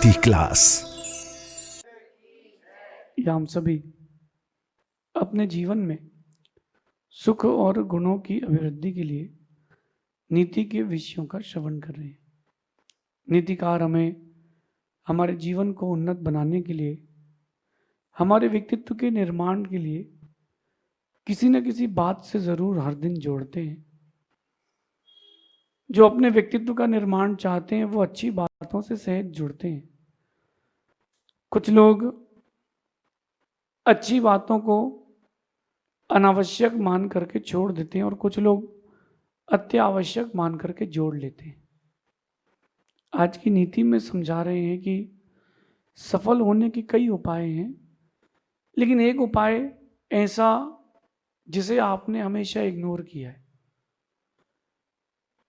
नीति क्लास। या हम सभी अपने जीवन में सुख और गुणों की अभिवृद्धि के लिए नीति के विषयों का श्रवण कर रहे हैं। नीतिकार हमें हमारे जीवन को उन्नत बनाने के लिए, हमारे व्यक्तित्व के निर्माण के लिए किसी न किसी बात से जरूर हर दिन जोड़ते हैं। जो अपने व्यक्तित्व का निर्माण चाहते हैं वो अच्छी बातों से सहज जुड़ते हैं। कुछ लोग अच्छी बातों को अनावश्यक मान करके छोड़ देते हैं और कुछ लोग अत्यावश्यक मान करके जोड़ लेते हैं। आज की नीति में समझा रहे हैं कि सफल होने के कई उपाय हैं, लेकिन एक उपाय ऐसा जिसे आपने हमेशा इग्नोर किया है।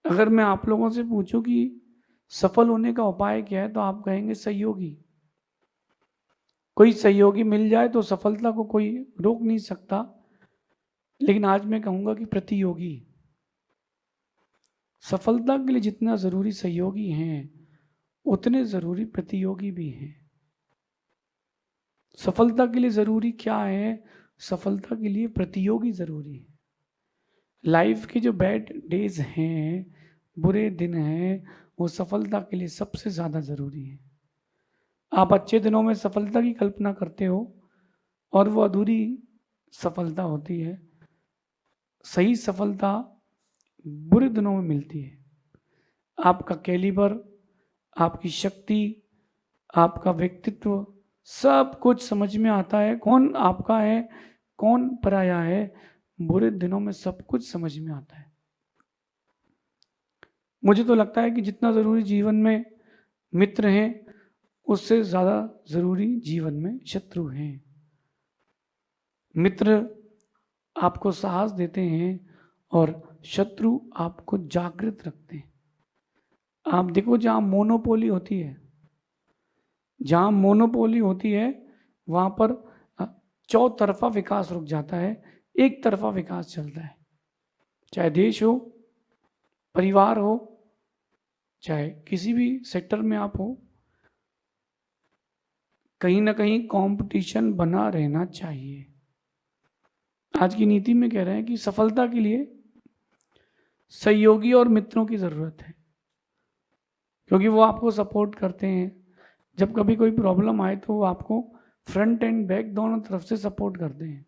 अगर मैं आप लोगों से पूछूं कि सफल होने का उपाय क्या है तो आप कहेंगे सहयोगी। कोई सहयोगी मिल जाए तो सफलता को कोई रोक नहीं सकता, लेकिन आज मैं कहूंगा कि प्रतियोगी। सफलता के लिए जितना जरूरी सहयोगी हैं उतने जरूरी प्रतियोगी भी हैं। सफलता के लिए जरूरी क्या है? सफलता के लिए प्रतियोगी जरूरी है। लाइफ के जो बैड डेज हैं, बुरे दिन हैं, वो सफलता के लिए सबसे ज्यादा जरूरी है। आप अच्छे दिनों में सफलता की कल्पना करते हो और वो अधूरी सफलता होती है। सही सफलता बुरे दिनों में मिलती है। आपका कैलिबर, आपकी शक्ति, आपका व्यक्तित्व, सब कुछ समझ में आता है। कौन आपका है, कौन पराया है, बुरे दिनों में सब कुछ समझ में आता है। मुझे तो लगता है कि जितना जरूरी जीवन में मित्र हैं, उससे ज्यादा जरूरी जीवन में शत्रु हैं। मित्र आपको साहस देते हैं और शत्रु आपको जागृत रखते हैं। आप देखो, जहां मोनोपोली होती है वहां पर चौतरफा विकास रुक जाता है, एक तरफा विकास चलता है। चाहे देश हो, परिवार हो, चाहे किसी भी सेक्टर में आप हो, कहीं ना कहीं कंपटीशन बना रहना चाहिए। आज की नीति में कह रहे हैं कि सफलता के लिए सहयोगी और मित्रों की जरूरत है, क्योंकि वो आपको सपोर्ट करते हैं। जब कभी कोई प्रॉब्लम आए तो वो आपको फ्रंट एंड बैक दोनों तरफ से सपोर्ट करते हैं।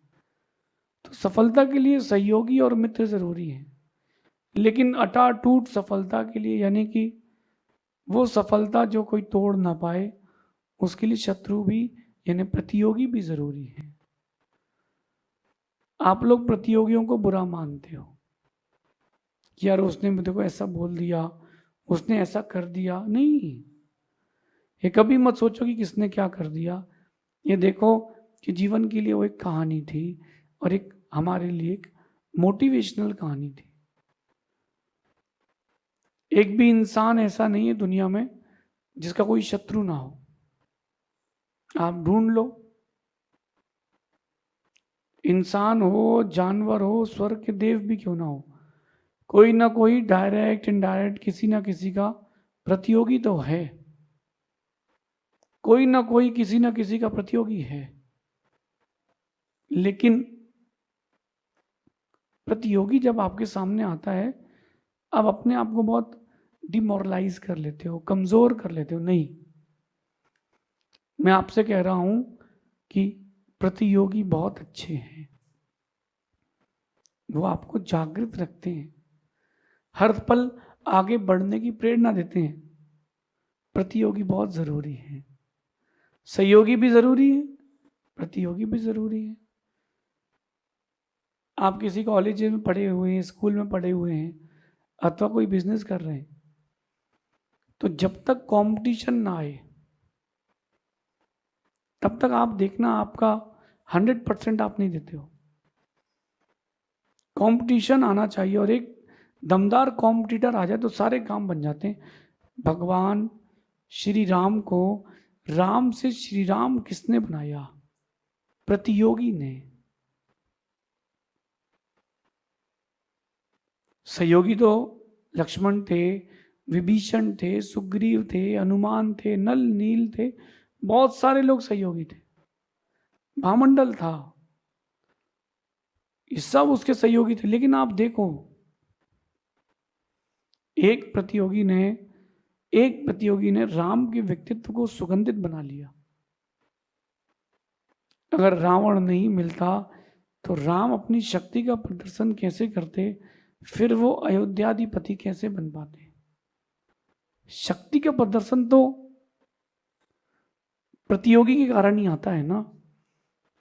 तो सफलता के लिए सहयोगी और मित्र जरूरी है, लेकिन अटाटूट सफलता के लिए, यानी कि वो सफलता जो कोई तोड़ ना पाए, उसके लिए शत्रु भी यानी प्रतियोगी भी जरूरी है। आप लोग प्रतियोगियों को बुरा मानते हो कि यार उसने मुझे को ऐसा बोल दिया, उसने ऐसा कर दिया। नहीं, ये कभी मत सोचो कि किसने क्या कर दिया। ये देखो कि जीवन के लिए वो एक कहानी थी और एक हमारे लिए एक मोटिवेशनल कहानी थी। एक भी इंसान ऐसा नहीं है दुनिया में जिसका कोई शत्रु ना हो। आप ढूंढ लो, इंसान हो, जानवर हो, स्वर्ग के देव भी क्यों ना हो, कोई ना कोई डायरेक्ट इनडायरेक्ट किसी ना किसी का प्रतियोगी तो है। कोई ना कोई किसी ना किसी का प्रतियोगी है। लेकिन प्रतियोगी जब आपके सामने आता है, आप अपने आप को बहुत डिमोरलाइज कर लेते हो, कमजोर कर लेते हो। नहीं, मैं आपसे कह रहा हूं कि प्रतियोगी बहुत अच्छे हैं। वो आपको जागृत रखते हैं, हर पल आगे बढ़ने की प्रेरणा देते हैं। प्रतियोगी बहुत जरूरी है। सहयोगी भी जरूरी है, प्रतियोगी भी जरूरी है। आप किसी कॉलेज में पढ़े हुए हैं, स्कूल में पढ़े हुए हैं, अथवा कोई बिजनेस कर रहे हैं, तो जब तक कंपटीशन ना आए तब तक आप देखना आपका 100% आप नहीं देते हो। कंपटीशन आना चाहिए, और एक दमदार कॉम्पिटिटर आ जाए तो सारे काम बन जाते हैं। भगवान श्री राम को राम से श्री राम किसने बनाया? प्रतियोगी ने। सहयोगी तो लक्ष्मण थे, विभीषण थे, सुग्रीव थे, हनुमान थे, नल नील थे, बहुत सारे लोग सहयोगी थे, भामंडल था, ये सब उसके सहयोगी थे। लेकिन आप देखो, एक प्रतियोगी ने राम के व्यक्तित्व को सुगंधित बना लिया। अगर रावण नहीं मिलता तो राम अपनी शक्ति का प्रदर्शन कैसे करते, फिर वो अयोध्याधिपति कैसे बन पाते। शक्ति का प्रदर्शन तो प्रतियोगी के कारण ही आता है ना।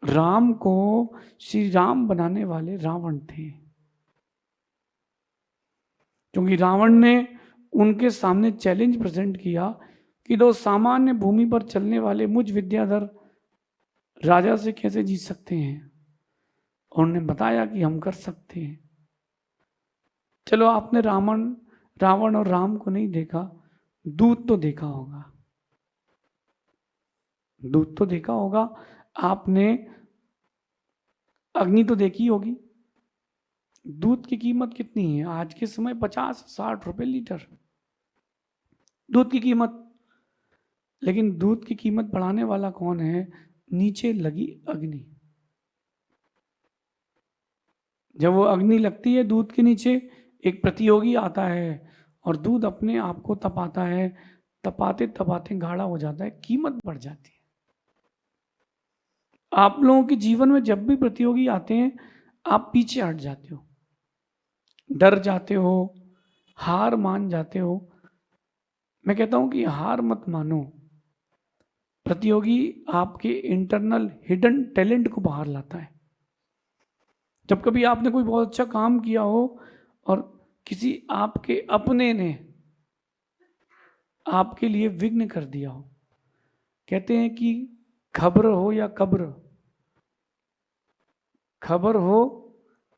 राम को श्री राम बनाने वाले रावण थे, क्योंकि रावण ने उनके सामने चैलेंज प्रेजेंट किया कि दो सामान्य भूमि पर चलने वाले मुझ विद्याधर राजा से कैसे जीत सकते हैं। उन्होंने बताया कि हम कर सकते हैं। चलो, आपने रावण और राम को नहीं देखा, दूत तो देखा होगा, दूत तो देखा होगा आपने, अग्नि तो देखी होगी। दूध की कीमत कितनी है आज के समय? 50-60 रुपए लीटर दूध की कीमत। लेकिन दूध की कीमत बढ़ाने वाला कौन है? नीचे लगी अग्नि। जब वो अग्नि लगती है दूध के नीचे, एक प्रतियोगी आता है और दूध अपने आप को तपाता है, तपाते तपाते गाढ़ा हो जाता है, कीमत बढ़ जाती है। आप लोगों के जीवन में जब भी प्रतियोगी आते हैं, आप पीछे हट जाते हो, डर जाते हो, हार मान जाते हो। मैं कहता हूं कि हार मत मानो। प्रतियोगी आपके इंटरनल हिडन टैलेंट को बाहर लाता है। जब कभी आपने कोई बहुत अच्छा काम किया हो और किसी आपके अपने ने आपके लिए विघ्न कर दिया हो, कहते हैं कि खबर हो या कब्र, खबर हो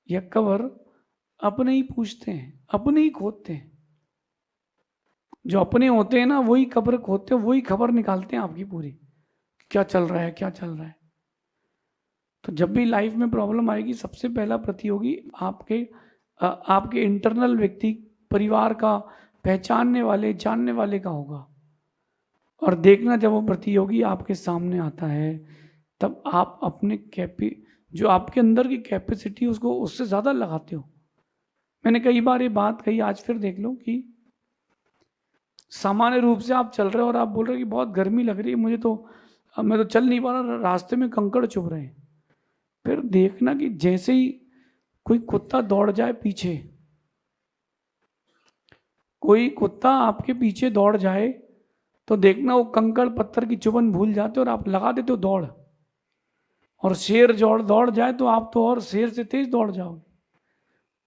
या कब्र, अपने ही पूछते हैं, अपने ही खोदते हैं। जो अपने होते हैं ना, वही कब्र खोदते हैं, वही खबर निकालते हैं आपकी पूरी, क्या चल रहा है, क्या चल रहा है। तो जब भी लाइफ में प्रॉब्लम आएगी, सबसे पहला प्रतियोगी आपके इंटरनल व्यक्ति, परिवार का, पहचानने वाले, जानने वाले का होगा। और देखना, जब वो प्रतियोगी आपके सामने आता है, तब आप अपने जो आपके अंदर की कैपेसिटी, उसको उससे ज़्यादा लगाते हो। मैंने कई बार ये बात कही, आज फिर देख लो कि सामान्य रूप से आप चल रहे हो और आप बोल रहे हो कि बहुत गर्मी लग रही है मुझे, तो मैं तो चल नहीं पा रहा, रास्ते में कंकड़ चुभ रहे हैं। फिर देखना कि जैसे ही कोई कुत्ता दौड़ जाए पीछे, कोई कुत्ता आपके पीछे दौड़ जाए, तो देखना वो कंकड़ पत्थर की चुभन भूल जाते हो और आप लगा देते हो दौड़। और शेर दौड़ जाए तो आप तो और शेर से तेज दौड़ जाओगे।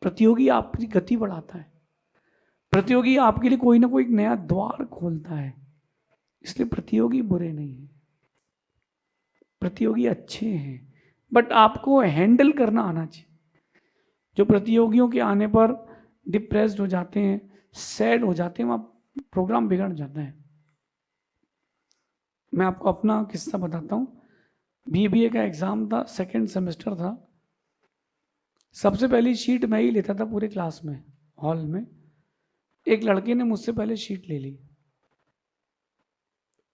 प्रतियोगी आपकी गति बढ़ाता है, प्रतियोगी आपके लिए कोई ना कोई नया द्वार खोलता है। इसलिए प्रतियोगी बुरे नहीं है, प्रतियोगी अच्छे हैं, बट आपको हैंडल करना आना चाहिए। जो प्रतियोगियों के आने पर डिप्रेस्ड हो जाते हैं, सैड हो जाते हैं, वहाँ प्रोग्राम बिगड़ जाता है। मैं आपको अपना किस्सा बताता हूँ। बीबीए का एग्ज़ाम था, सेकेंड सेमेस्टर था। सबसे पहली शीट मैं ही लेता था पूरे क्लास में, हॉल में। एक लड़के ने मुझसे पहले शीट ले ली।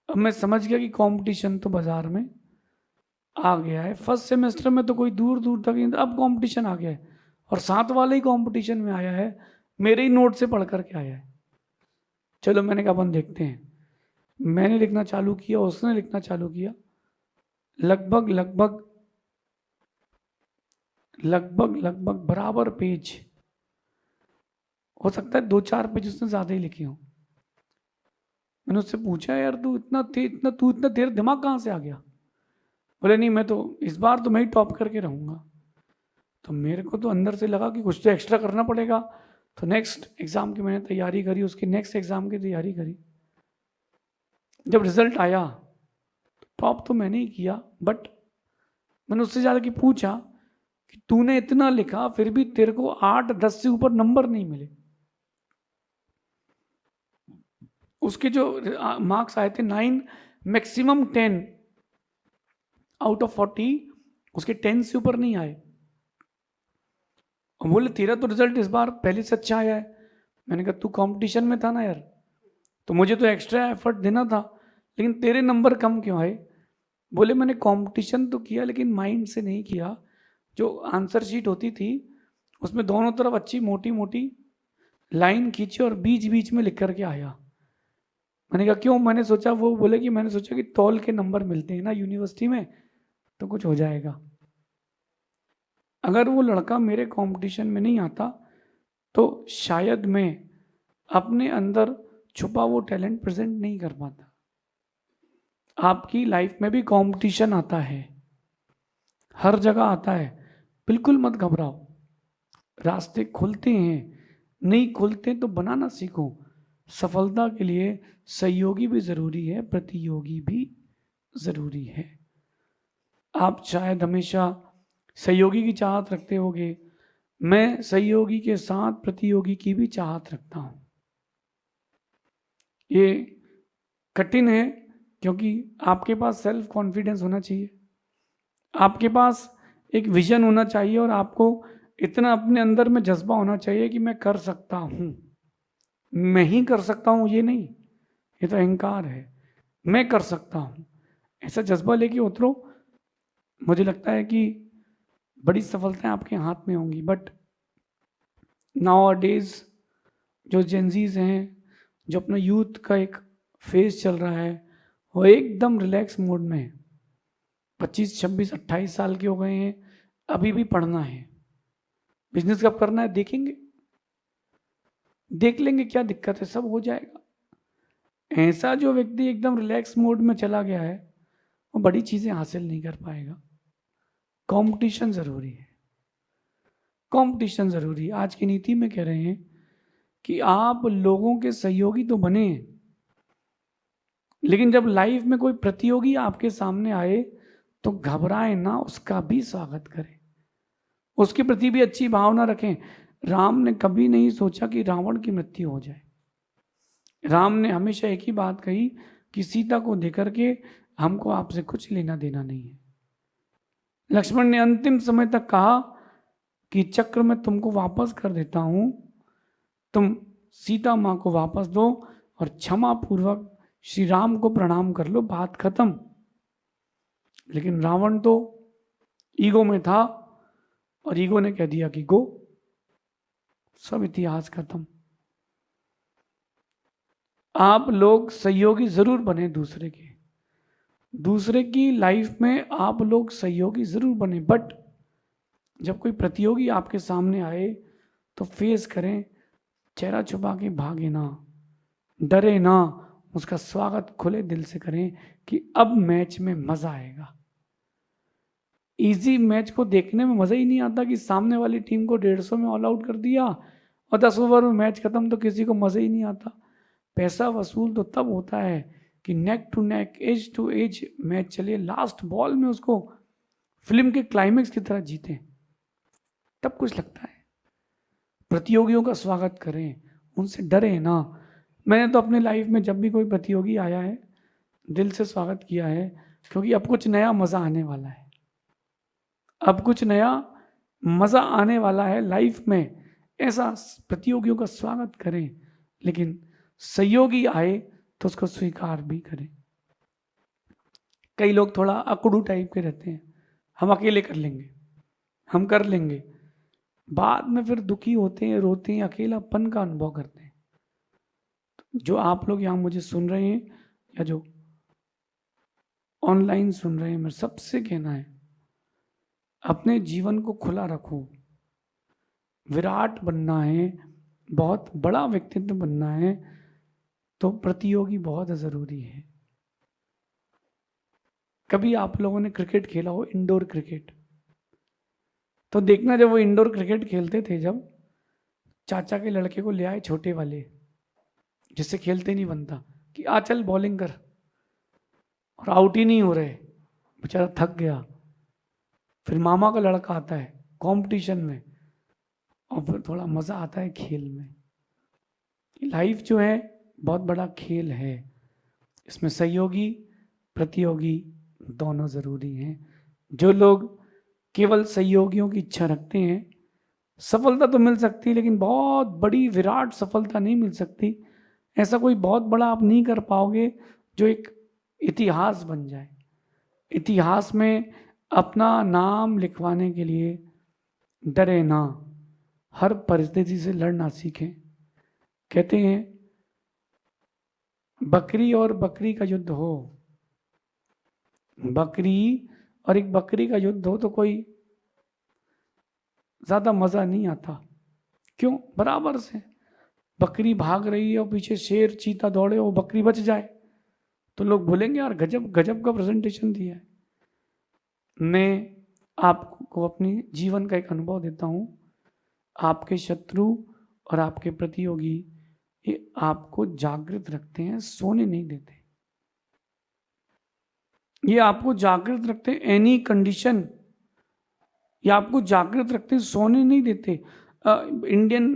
अब मैं समझ गया कि कंपटीशन तो बाजार में आ गया है। फर्स्ट सेमेस्टर में तो कोई दूर दूर तक नहीं था, अब कंपटीशन आ गया है, और साथ वाले ही कंपटीशन में आया है, मेरे ही नोट से पढ़ करके आया है। चलो, मैंने कहा अपन देखते हैं। मैंने लिखना चालू किया, उसने लिखना चालू किया। लगभग लगभग लगभग लगभग बराबर पेज, हो सकता है 2-4 पेज उसने ज्यादा ही लिखे हो। मैंने उससे पूछा, यार तू इतना तेरा दिमाग कहाँ से आ गया? बोले, नहीं मैं तो इस बार तो मैं ही टॉप करके रहूंगा। तो मेरे को तो अंदर से लगा कि कुछ तो एक्स्ट्रा करना पड़ेगा। तो नेक्स्ट एग्जाम की मैंने तैयारी करी, उसके नेक्स्ट एग्जाम की तैयारी करी। जब रिजल्ट आया, टॉप तो मैंने ही किया, बट मैंने उससे ज़्यादा कि पूछा कि तूने इतना लिखा, फिर भी तेरे को 8-10 से ऊपर नंबर नहीं मिले। उसके जो मार्क्स आए थे 9, मैक्सिमम 10 आउट ऑफ 40, उसके 10 से ऊपर नहीं आए। बोले, तेरा तो रिजल्ट इस बार पहले से अच्छा आया है। मैंने कहा, तू कंपटीशन में था ना यार, तो मुझे तो एक्स्ट्रा एफर्ट देना था, लेकिन तेरे नंबर कम क्यों आए? बोले मैंने कंपटीशन तो किया लेकिन माइंड से नहीं किया। जो आंसर शीट होती थी उसमें दोनों तरफ अच्छी मोटी मोटी लाइन खींची और बीच बीच में लिख करके आया। मैंने कहा क्यों? मैंने सोचा, वो बोले कि मैंने सोचा कि तौल के नंबर मिलते हैं ना यूनिवर्सिटी में, तो कुछ हो जाएगा। अगर वो लड़का मेरे कंपटीशन में नहीं आता तो शायद मैं अपने अंदर छुपा वो टैलेंट प्रेजेंट नहीं कर पाता। आपकी लाइफ में भी कंपटीशन आता है, हर जगह आता है, बिल्कुल मत घबराओ। रास्ते खुलते हैं, नहीं खुलते तो बनाना सीखो। सफलता के लिए सहयोगी भी जरूरी है, प्रतियोगी भी जरूरी है। आप शायद हमेशा सहयोगी की चाहत रखते होगे, मैं सहयोगी के साथ प्रतियोगी की भी चाहत रखता हूं। ये कठिन है क्योंकि आपके पास सेल्फ कॉन्फिडेंस होना चाहिए, आपके पास एक विजन होना चाहिए और आपको इतना अपने अंदर में जज्बा होना चाहिए कि मैं कर सकता हूं। मैं ही कर सकता हूं ये नहीं, ये तो अहंकार है। मैं कर सकता हूं, ऐसा जज्बा लेके उतरो। मुझे लगता है कि बड़ी सफलताएं आपके हाथ में होंगी। बट नाउ डेज जो जेंजीज हैं, जो अपना यूथ का एक फेज चल रहा है, वो एकदम रिलैक्स मोड में है। 25, 26, 28 साल के हो गए हैं, अभी भी पढ़ना है। बिजनेस कब करना है देखेंगे, देख लेंगे, क्या दिक्कत है, सब हो जाएगा। ऐसा जो व्यक्ति एकदम रिलैक्स मोड में चला गया है वो बड़ी चीजें हासिल नहीं कर पाएगा। कंपटीशन जरूरी है, कंपटीशन जरूरी है। आज की नीति में कह रहे हैं कि आप लोगों के सहयोगी तो बने, लेकिन जब लाइफ में कोई प्रतियोगी आपके सामने आए तो घबराएं ना, उसका भी स्वागत करें, उसके प्रति भी अच्छी भावना रखें। राम ने कभी नहीं सोचा कि रावण की मृत्यु हो जाए। राम ने हमेशा एक ही बात कही कि सीता को देकर के हमको आपसे कुछ लेना देना नहीं है। लक्ष्मण ने अंतिम समय तक कहा कि चक्र में तुमको वापस कर देता हूं, तुम सीता मां को वापस दो और क्षमा पूर्वक श्री राम को प्रणाम कर लो, बात खत्म। लेकिन रावण तो ईगो में था और ईगो ने कह दिया कि गो, सब इतिहास खत्म। आप लोग सहयोगी जरूर बने दूसरे के, दूसरे की लाइफ में आप लोग सहयोगी जरूर बने, बट जब कोई प्रतियोगी आपके सामने आए तो फेस करें, चेहरा छुपा के भागे ना, डरे ना, उसका स्वागत खुले दिल से करें कि अब मैच में मजा आएगा। इजी मैच को देखने में मजा ही नहीं आता कि सामने वाली टीम को 150 में ऑल आउट कर दिया और 10 ओवर में मैच खत्म, तो किसी को मजा ही नहीं आता। पैसा वसूल तो तब होता है कि neck to neck, edge to edge match चले, लास्ट बॉल में उसको फिल्म के क्लाइमेक्स की तरह जीते, तब कुछ लगता है। प्रतियोगियों का स्वागत करें, उनसे डरे ना। मैंने तो अपने लाइफ में जब भी कोई प्रतियोगी आया है दिल से स्वागत किया है, क्योंकि अब कुछ नया मजा आने वाला है, अब कुछ नया मजा आने वाला है लाइफ में। ऐसा प्रतियोगियों का स्वागत करें, लेकिन सहयोगी आए तो उसको स्वीकार भी करें। कई लोग थोड़ा अकड़ू टाइप के रहते हैं, हम अकेले कर लेंगे, हम कर लेंगे, बाद में फिर दुखी होते हैं, रोते हैं, अकेलापन का अनुभव करते हैं। जो आप लोग यहाँ मुझे सुन रहे हैं या जो ऑनलाइन सुन रहे हैं, मेरा सबसे कहना है अपने जीवन को खुला रखो। विराट बनना है, बहुत बड़ा व्यक्तित्व बनना है, तो प्रतियोगी बहुत जरूरी है। कभी आप लोगों ने क्रिकेट खेला हो, इंडोर क्रिकेट, तो देखना जब वो इंडोर क्रिकेट खेलते थे, जब चाचा के लड़के को ले आए छोटे वाले जिससे खेलते नहीं बनता कि आ चल बॉलिंग कर, और आउट ही नहीं हो रहे, बेचारा थक गया। फिर मामा का लड़का आता है कंपटीशन में और फिर थोड़ा मजा आता है खेल में। लाइफ जो है बहुत बड़ा खेल है, इसमें सहयोगी प्रतियोगी दोनों जरूरी हैं। जो लोग केवल सहयोगियों की इच्छा रखते हैं, सफलता तो मिल सकती है लेकिन बहुत बड़ी विराट सफलता नहीं मिल सकती। ऐसा कोई बहुत बड़ा आप नहीं कर पाओगे जो एक इतिहास बन जाए। इतिहास में अपना नाम लिखवाने के लिए डरे ना, हर परिस्थिति से लड़ना सीखें। कहते हैं बकरी और बकरी का युद्ध हो, बकरी और एक बकरी का युद्ध हो तो कोई ज्यादा मजा नहीं आता। क्यों? बराबर से बकरी भाग रही है और पीछे शेर चीता दौड़े, वो बकरी बच जाए तो लोग बोलेंगे यार गजब गजब का प्रेजेंटेशन दिया है। मैं आपको अपनी जीवन का एक अनुभव देता हूं। आपके शत्रु और आपके प्रतियोगी ये आपको जागृत रखते हैं, सोने नहीं देते। ये आपको जागृत रखते हैं एनी कंडीशन, ये आपको जागृत रखते हैं, सोने नहीं देते। इंडियन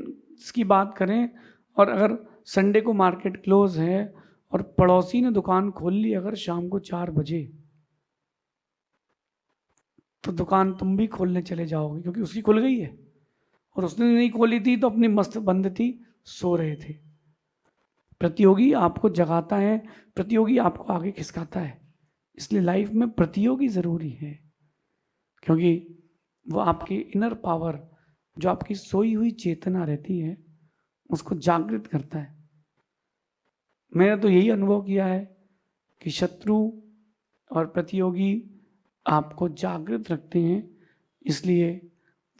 की बात करें और अगर संडे को मार्केट क्लोज है और पड़ोसी ने दुकान खोल ली अगर शाम को 4 बजे, तो दुकान तुम भी खोलने चले जाओगे क्योंकि उसकी खुल गई है, और उसने नहीं खोली थी तो अपनी मस्त बंद थी, सो रहे थे। प्रतियोगी आपको जगाता है, प्रतियोगी आपको आगे खिसकाता है। इसलिए लाइफ में प्रतियोगी जरूरी है, क्योंकि वो आपकी इनर पावर, जो आपकी सोई हुई चेतना रहती है, उसको जागृत करता है। मैंने तो यही अनुभव किया है कि शत्रु और प्रतियोगी आपको जागृत रखते हैं, इसलिए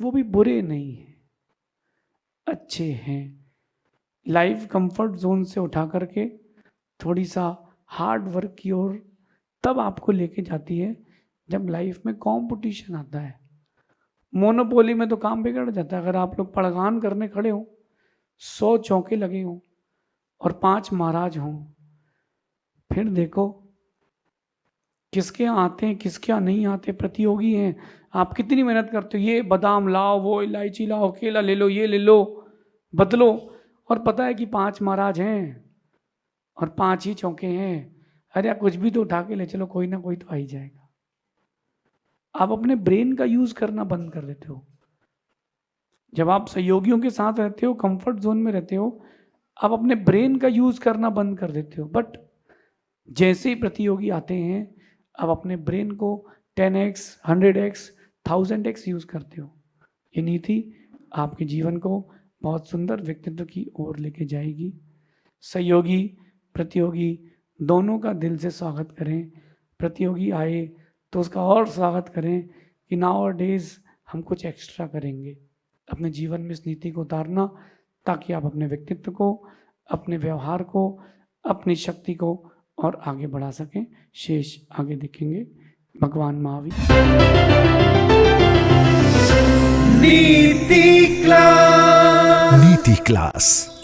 वो भी बुरे नहीं हैं, अच्छे हैं। लाइफ कंफर्ट जोन से उठा करके थोड़ी सा हार्ड वर्क की ओर तब आपको लेके जाती है जब लाइफ में कंपटीशन आता है। मोनोपोली में तो काम बिगड़ जाता है। अगर आप लोग पड़गान करने खड़े हो, 100 चौके लगे हों और 5 महाराज हों, फिर देखो किसके यहाँ आते हैं किसके यहाँ नहीं आते। प्रतियोगी हैं, आप कितनी मेहनत करते हो, ये बादाम लाओ, वो इलायची लाओ, केला ले लो, ये ले लो, बदलो, और पता है कि 5 महाराज हैं और 5 ही चौके हैं। अरे कुछ भी तो उठा के ले चलो, कोई ना कोई तो आ ही जाएगा। आप अपने ब्रेन का यूज करना बंद कर देते हो। जब आप सहयोगियों के साथ रहते हो, कंफर्ट जोन में रहते हो, आप अपने ब्रेन का यूज करना बंद कर देते हो। बट जैसे ही प्रतियोगी आते हैं, आप अपने ब्रेन को 10x, 100x, 1000x यूज करते हो। ये नीति आपके जीवन को बहुत सुंदर व्यक्तित्व की ओर लेके जाएगी। सहयोगी प्रतियोगी दोनों का दिल से स्वागत करें। प्रतियोगी आए तो उसका और स्वागत करें कि नाउ डेज हम कुछ एक्स्ट्रा करेंगे। अपने जीवन में इस नीति को उतारना, ताकि आप अपने व्यक्तित्व को, अपने व्यवहार को, अपनी शक्ति को और आगे बढ़ा सकें। शेष आगे देखेंगे। भगवान महावीर। नीति क्लास।